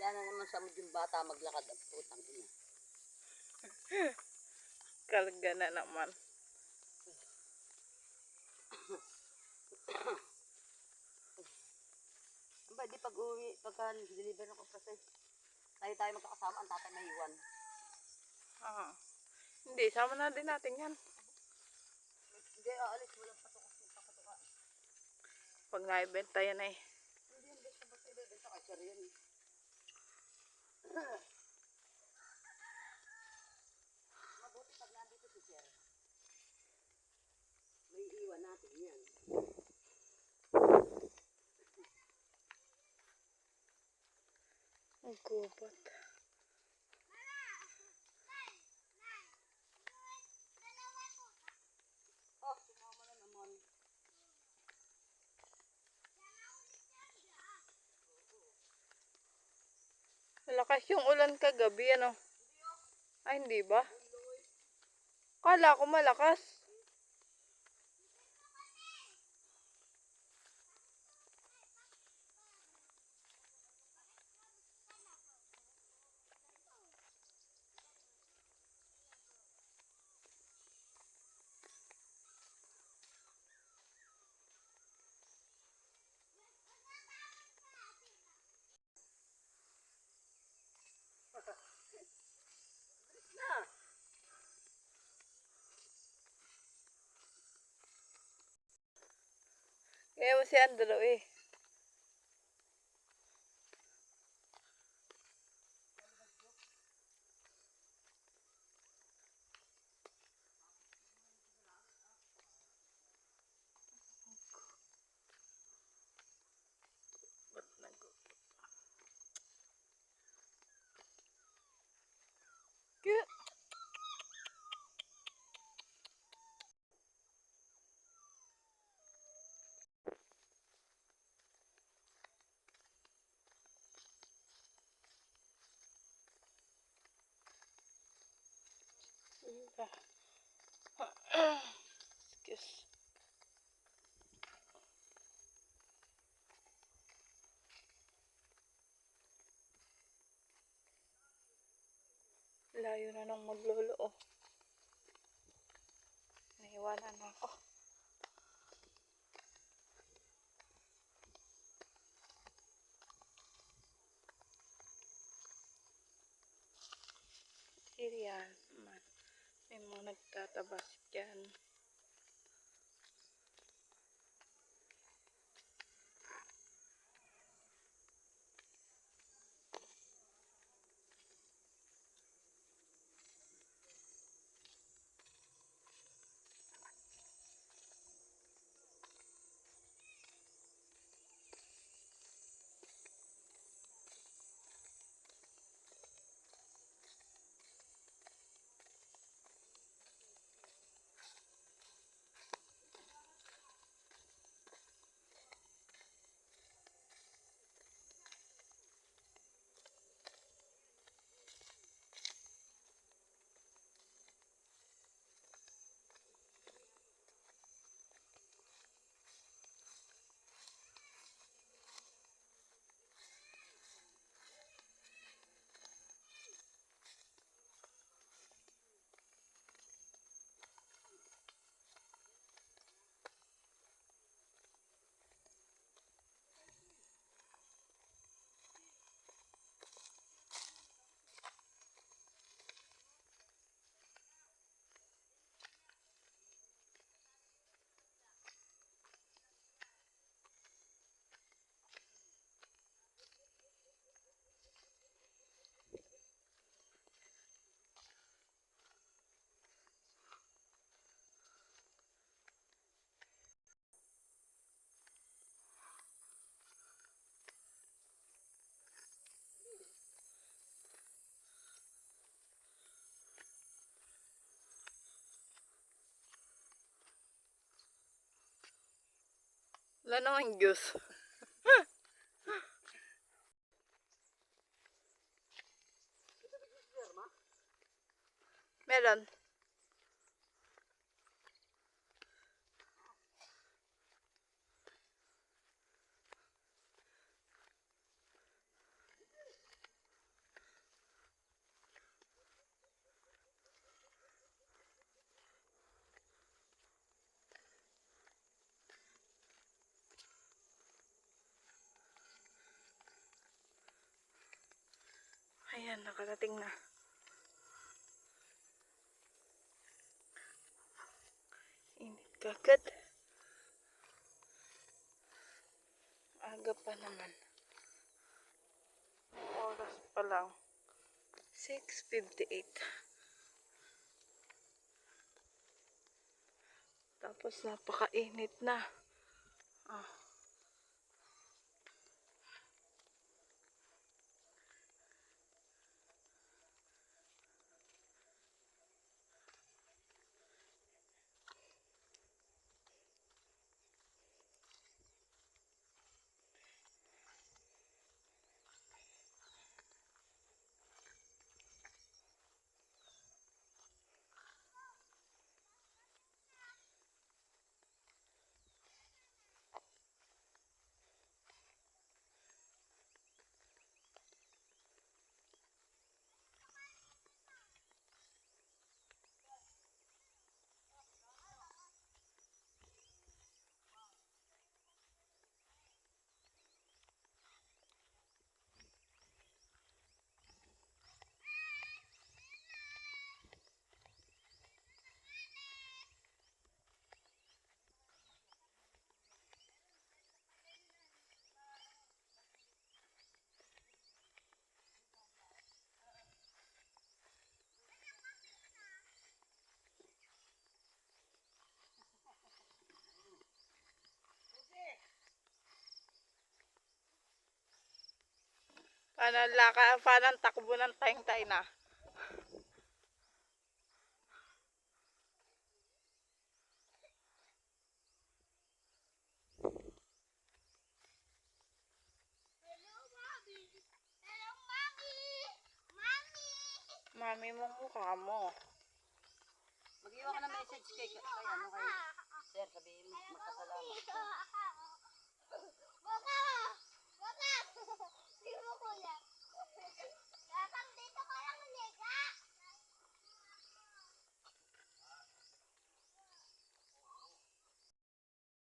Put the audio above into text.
Wala na naman sa mood yung bata maglakad at putang ina. Karga na naman. Aba, di pag-uwi, pagka-deliver ng compressor, tayo magkakasama, ang tatay may iwan. Ah. Hindi, sama na din natin yan. Hindi, aalis, walang patuka. Pag naibenta yan eh. Hindi yan, basta ibebenta ka, sir yun. Mabuti pag nandito si sir. May iwan natin yan. Ang gubat. Oh, sumama na naman. Malakas yung ulan kagabi, ano? Ay, hindi ba? Kala ko malakas. Na! Kaya mo si Andrew eh. Ba't nag-gubat? Kaya... Excuse. Layo na nang maglolo oh. Naiwanan ako. Siriyan man. May mga nagtatabas dyan. Wala naman Diyos. Meron. Ayan, nakarating na. Init kagad. Aga pa naman. Oras pa lang. 6:58. Tapos napakainit na. Ah. Paano ang takbo ng tayng-tay na? Mami mong mukha mo. Mag-iwan ka ng message kay sir, sabihin mo magpasalamat.